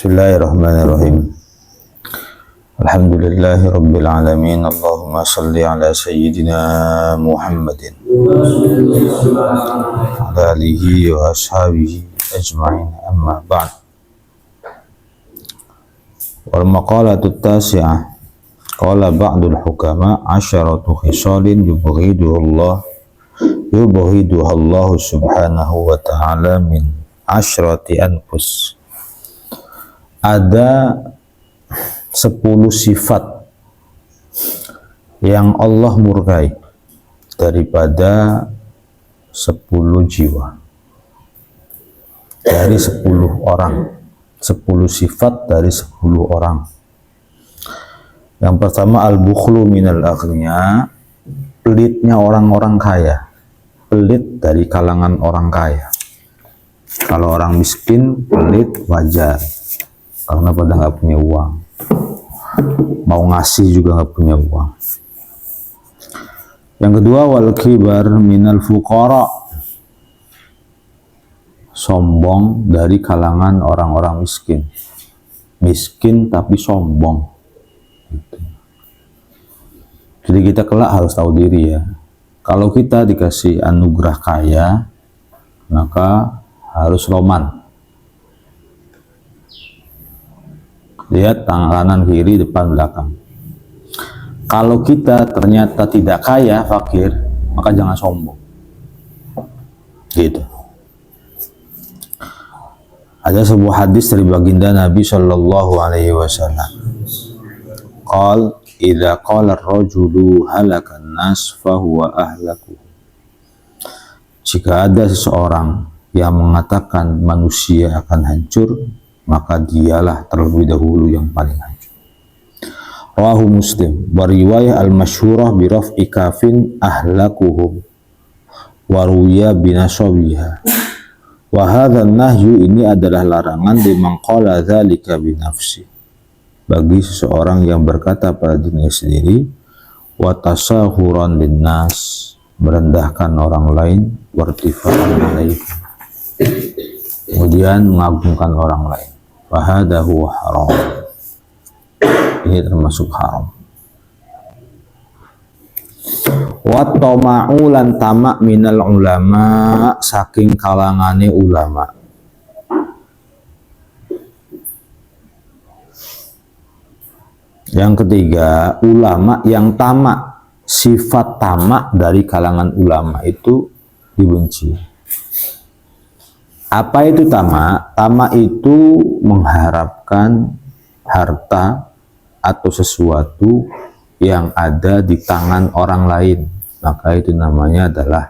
Bismillahirrahmanirrahim. Alhamdulillahi Rabbil Alamin. Allahumma salli ala Sayyidina Muhammadin ala alihi wa ashabihi ajma'in, amma ba'd. Wal maqalatu tasi'ah, qala ba'dul hukama asyaratu khisalin yubghiduha Allah subhanahu wa ta'ala min asyrati anfus. Ada 10 sifat yang Allah murkai daripada 10 jiwa, dari 10 orang, 10 sifat dari 10 orang. Yang pertama, al-bukhlu minal aghniya, pelitnya orang-orang kaya, pelit dari kalangan orang kaya. Kalau orang miskin pelit wajar, karena pada nggak punya uang, mau ngasih juga nggak punya uang. Yang kedua, wal kibar minal fuqara, sombong dari kalangan orang-orang miskin, miskin tapi sombong. Jadi kita kelak harus tahu diri ya, kalau kita dikasih anugerah kaya maka harus roman. Lihat tangan kanan, kiri, depan, belakang. Kalau kita ternyata tidak kaya, fakir, maka jangan sombong. Gitu. Ada sebuah hadis dari baginda Nabi Shallallahu Alaihi Wasallam. Qal, idza qala ar-rajulu halakan nas fahuwa ahlaku. Jika ada seseorang yang mengatakan manusia akan hancur, maka dialah terlebih dahulu yang paling hancur. Rawahu Muslim. Bariwayah al-masyhurah bi raf'i kafin ahlakuhum wa ruwiya binasabiha. Wa hadha nahyu, ini adalah larangan liman qala dzalika bi nafsi, bagi seseorang yang berkata pada dirinya sendiri, wa tasahuran linnas, merendahkan orang lain, wartifa'an alaihim, kemudian mengagungkan orang lain. Wahadahu haram, ini termasuk haram. Wattoma'u lan tamak minal ulama, saking kalangane ulama. Yang ketiga, ulama yang tamak, sifat tamak dari kalangan ulama itu dibenci. Apa itu tamak? Tamak itu mengharapkan harta atau sesuatu yang ada di tangan orang lain, maka itu namanya adalah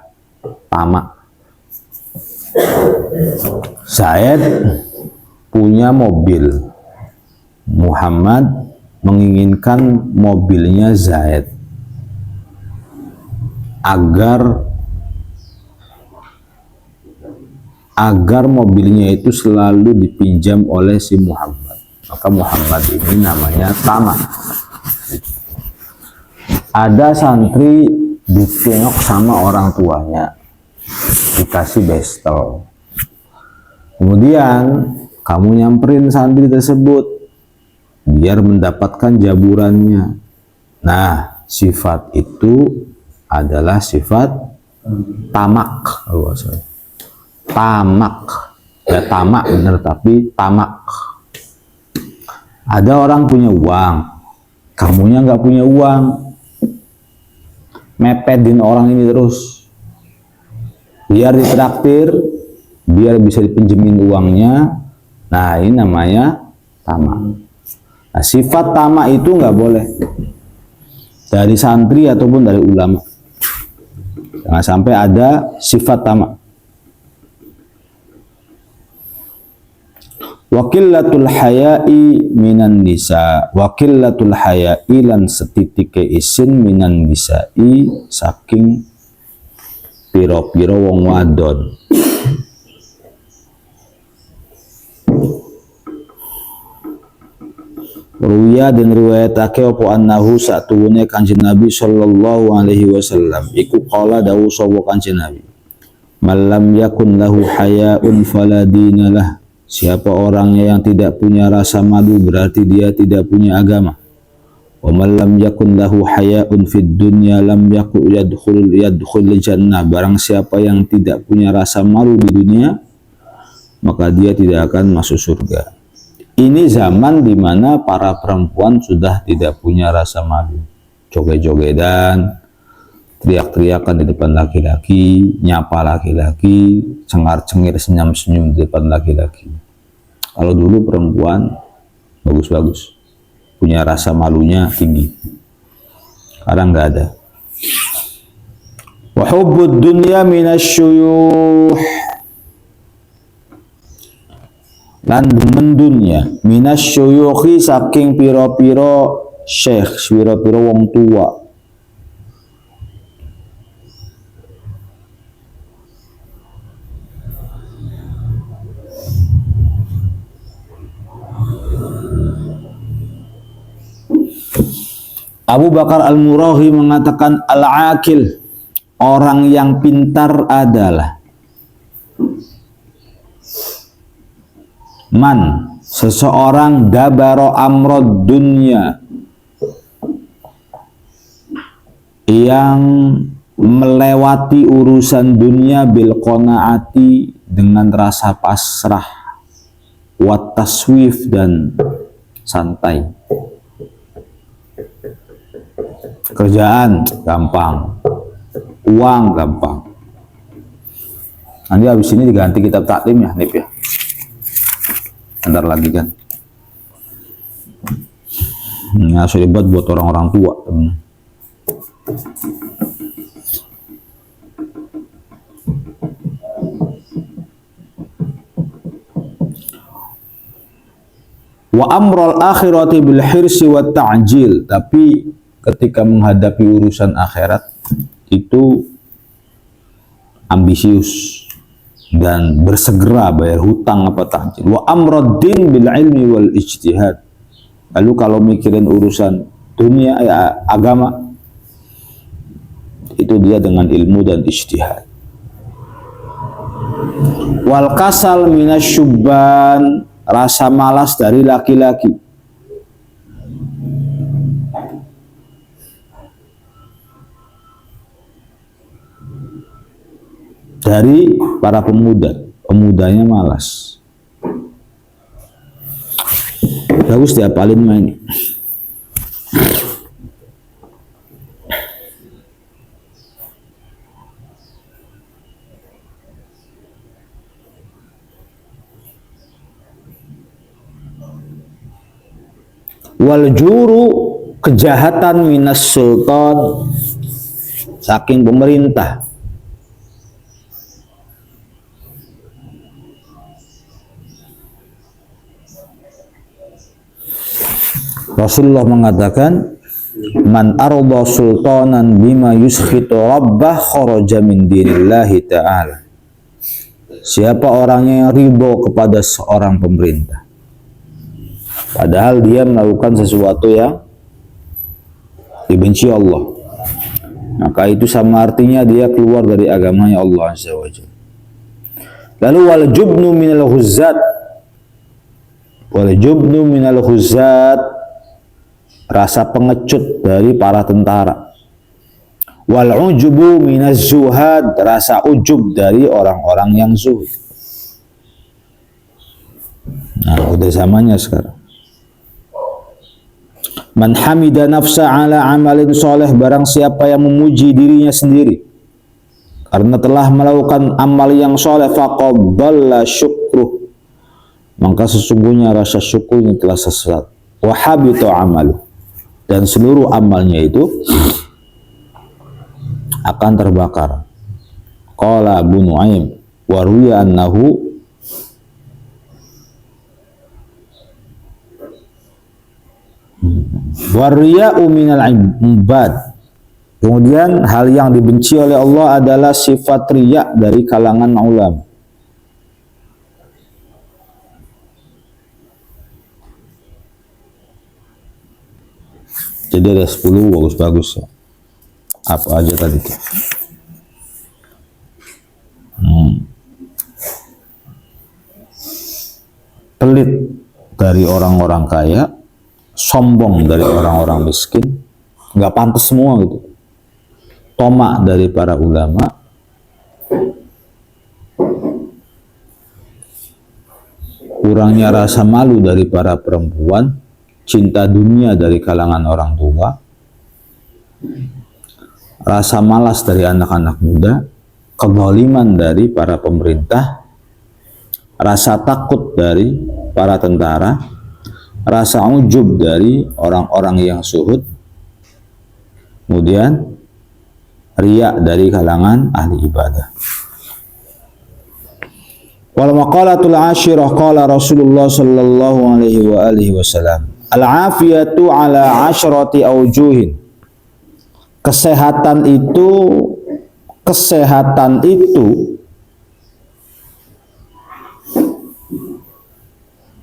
tamak. Zaid punya mobil, Muhammad menginginkan mobilnya Zaid agar mobilnya itu selalu dipinjam oleh si Muhammad. Maka Muhammad ini namanya tamak. Ada santri ditengok sama orang tuanya, dikasih bestel. Kemudian kamu nyamperin santri tersebut biar mendapatkan jaburannya. Nah, sifat itu adalah sifat tamak. Tamak, ya tamak bener, tapi tamak. Ada orang punya uang, kamunya nggak punya uang, mepedin orang ini terus, biar ditraktir, biar bisa dipinjemin uangnya. Nah, ini namanya tamak. Nah, sifat tamak itu nggak boleh dari santri ataupun dari ulama. Jangan sampai ada sifat tamak. Wakillatul haya'i minan nisa, wakillatul haya'i lan setitike isin minan nisa'i, saking piro-piro wong wadon. Ruya dan riwayatake opo annahu satuune Kanjeng Nabi sallallahu alaihi wasallam iku qala dawuh sapa Kanjeng Nabi, malam yakun lahu haya'un fala dinalah, Siapa orangnya yang tidak punya rasa malu berarti dia tidak punya agama. Wa man lam yakun lahu haya'un fid dunya lam yakun yadkhul jannah. Barang siapa yang tidak punya rasa malu di dunia, maka dia tidak akan masuk surga. Ini zaman di mana para perempuan sudah tidak punya rasa malu. Joget-jogetan, teriak-teriakan di depan laki-laki, nyapa laki-laki, cengar-cengir, senyum-senyum di depan laki-laki. Kalau dulu perempuan bagus-bagus, punya rasa malunya tinggi. Sekarang nggak ada. Wa hubbud dunya minasyuyuh, lan demen dunya minasyuyuhi saking piro-piro syekh, piro-piro wong tua. Abu Bakar Al-Murahi mengatakan al-akil, orang yang pintar adalah man, seseorang dabaro amrod dunya, yang melewati urusan dunia bil qanaati, dengan rasa pasrah, wat taswif, dan santai. Kerjaan gampang, uang gampang. Nanti habis ini diganti kitab taklim ya, Nip ya. Ntar lagi kan. Ini asal buat orang-orang tua, teman. Wa amrul akhirati bil hirsi wa ta'jil, tapi ketika menghadapi urusan akhirat itu ambisius dan bersegera bayar hutang apa ta'jil. Wa amruddin bil ilmi wal ijtihad. Lalu kalau mikirin urusan dunia agama itu dia dengan ilmu dan ijtihad. Wal kasal minasyubban, rasa malas dari laki-laki. Dari para pemuda, pemudanya malas. Bagus diapalin mah ini. Wal juru, kejahatan, minas sultan, saking pemerintah. Rasulullah mengatakan, man arda sultanan bima yuskhitu rabbah kharaja min dinillahi ta'ala. Siapa orangnya yang ridho kepada seorang pemerintah, padahal dia melakukan sesuatu yang dibenci Allah, maka itu sama artinya dia keluar dari agamanya Allah Azza wa Jalla. Lalu wal jubnu minal huzzat, wal jubnu minal huzzat, rasa pengecut dari para tentara. Wal ujubu minaz zuhad, rasa ujub dari orang-orang yang zuhud. Nah, udah zamannya sekarang. Man hamida nafsa ala amalin soleh, barang siapa yang memuji dirinya sendiri karena telah melakukan amal yang soleh, faqad dhalla syukruh, maka sesungguhnya rasa syukurnya telah sesat. Wa habita amalu, dan seluruh amalnya itu akan terbakar. Qala Abu Nuaim wa ruya annahu wariya'u minal ibad. Kemudian hal yang dibenci oleh Allah adalah sifat riya dari kalangan ulama. Jadi ada 10 bagus-bagus ya. Apa aja tadi tuh? pelit dari orang-orang kaya, sombong dari orang-orang miskin, nggak pantas semua gitu. Tomak dari para ulama, kurangnya rasa malu dari para perempuan, cinta dunia dari kalangan orang tua, rasa malas dari anak-anak muda, kezaliman dari para pemerintah, rasa takut dari para tentara, rasa ujub dari orang-orang yang suhud, kemudian riya dari kalangan ahli ibadah. Wal maqalatul ashirah qala Rasulullah sallallahu alaihi wa alihi wasallam, al-afiyatu ala asyrati aujuhin. Kesehatan itu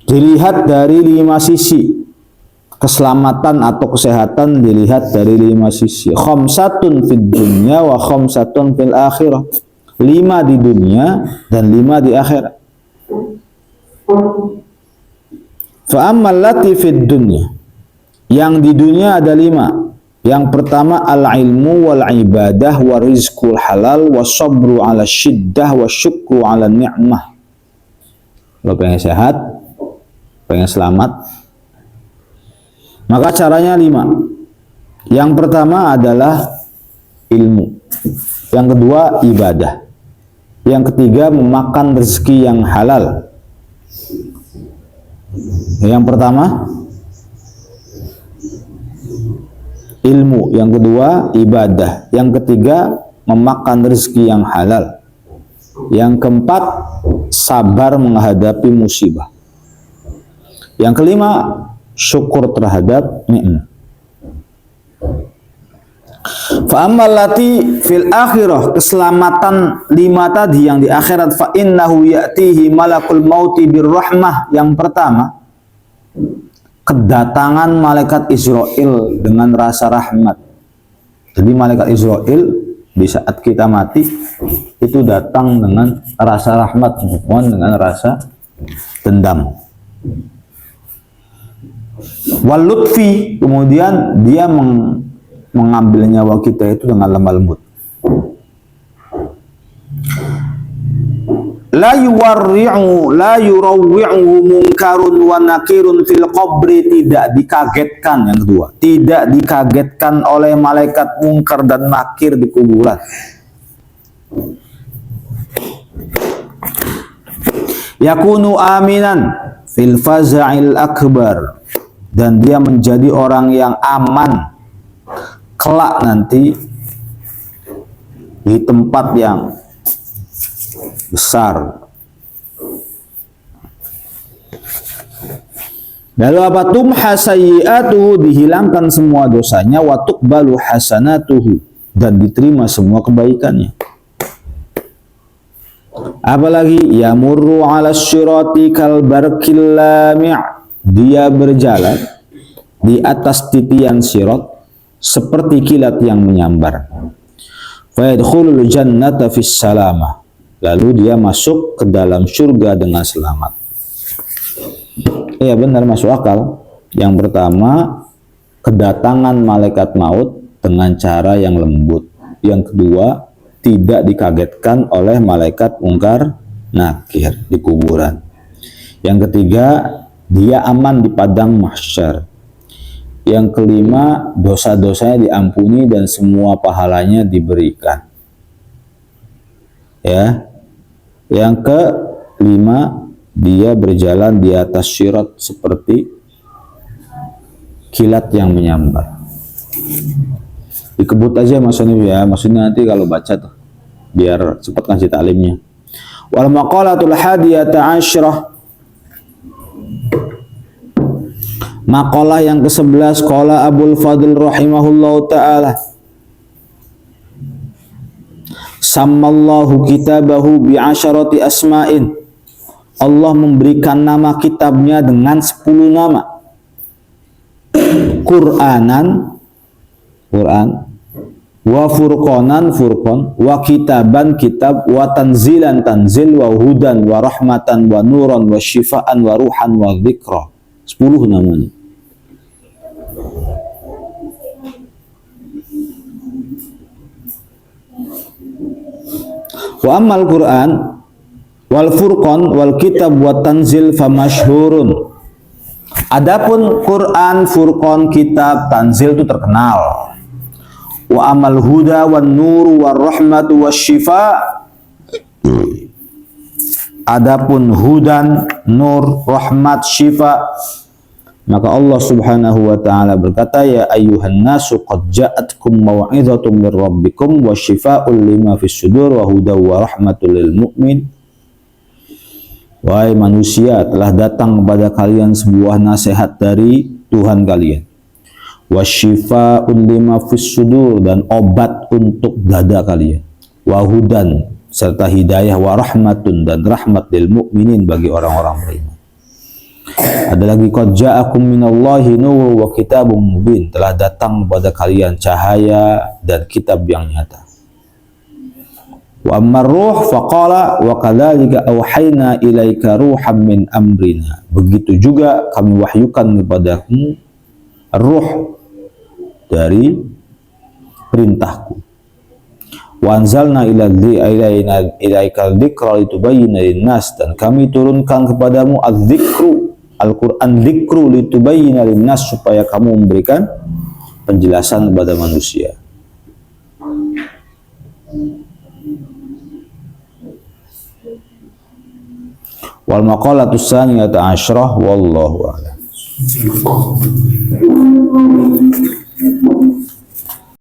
dilihat dari 5 sisi. Keselamatan atau kesehatan dilihat dari 5 sisi. Khamsatun fid dunya wa khamsatun fil akhirah. 5 di dunia dan 5 di akhirat. Fa ammal lati fid dunya, yang di dunia ada 5. Yang pertama al-ilmu wal ibadah wa rizqul halal wa sabru ala syiddah wa syukru ala ni'mah. Lo pengen sehat, pengen selamat, maka caranya 5. Yang pertama adalah ilmu, yang kedua ibadah, yang ketiga memakan rezeki yang halal. Yang pertama ilmu, yang kedua ibadah, yang ketiga memakan rezeki yang halal, yang keempat sabar menghadapi musibah, yang kelima syukur terhadap nikmat. Fa ammal lati fil akhirah, keselamatan 5 tadi yang di akhirat, fa innahu ya'tihi malakul mauti birrahmah. Yang pertama, kedatangan malaikat Israel dengan rasa rahmat. Jadi malaikat Israel di saat kita mati itu datang dengan rasa rahmat, bukan dengan rasa dendam. Wal lutfi, kemudian dia mengambil nyawa kita itu dengan lemah lembut. La yurawwi'u munkarun wa nakirun fil qabri, tidak dikagetkan. Yang kedua, tidak dikagetkan oleh malaikat mungkar dan nakir di kuburan. Yakunu aminan fil faza'il akbar, dan dia menjadi orang yang aman kelak nanti di tempat yang besar. Lalu apa? Tumha sayyi'atuhu, dihilangkan semua dosanya, wa tuqbalu hasanatuhu, dan diterima semua kebaikannya. Apalagi yamurru 'ala syirati kal barqil lami', dia berjalan di atas titian sirat seperti kilat yang menyambar. Fa yadkhulul jannata fis salamah, lalu dia masuk ke dalam surga dengan selamat. Ya benar, masuk akal. Yang pertama, kedatangan malaikat maut dengan cara yang lembut. Yang kedua, tidak dikagetkan oleh malaikat mungkar nakir di kuburan. Yang ketiga, dia aman di padang mahsyar. Yang kelima, dosa-dosanya diampuni dan semua pahalanya diberikan. Ya. Yang kelima, dia berjalan di atas sirat seperti kilat yang menyambar. Dikebut aja maksudnya ya, maksudnya nanti kalau baca tuh biar cepat ngasih taklimnya. Wal maqalatul hadiyata asyrah, maqalah yang ke-11, qala Abul Fadl rahimahullahu ta'ala, sammallahu kitabahu bi'asyarati asma'in, Allah memberikan nama kitabnya dengan 10 nama. Qur'anan, Quran, wa furqanan furqan, wa kitaban kitab, wa tanzilan tanzil, wa hudan wa rahmatan wa nuran wa syifaan wa ruhan wa dzikra. 10 namanya. Wa ammal Quran wal furqan wal kitab wa tanzil famasyhurun. Adapun Quran, furqan, kitab, tanzil itu terkenal. Wa amal huda wan nur war rahmatu wasyifa. Adapun hudan, nur, rahmat, syifa, maka Allah Subhanahu wa taala berkata, ya ayyuhan nasu qad ja'atkum mau'izatun mir rabbikum wa syifaa'un lima fis sudur wa hudaw wa rahmatul lil mu'min. Wahai manusia, telah datang kepada kalian sebuah nasihat dari Tuhan kalian. Wa syifaa'un lima fis sudur, dan obat untuk dada kalian. Wa hudan, serta hidayah, wa rahmatun, dan rahmat lil mu'minin, bagi orang-orang beriman. Ada lagi, qad ja'akum minallahi nur wa kitabun mubin, telah datang kepada kalian cahaya dan kitab yang nyata. Wa ammar ruh faqala wa kadzalika auhayna ilaika ruham min amrina. Begitu juga kami wahyukan kepadamu ruh dari perintahku. Wa anzalna ilaika dzikra litubayyana lin-nas, dan kami turunkan kepadamu adz-dzikru, Al-Qur'an, dzikru litubayyana lin-nas, supaya kamu memberikan penjelasan kepada manusia. Wal maqalatus tsaniyata asyrah wallahu a'lam.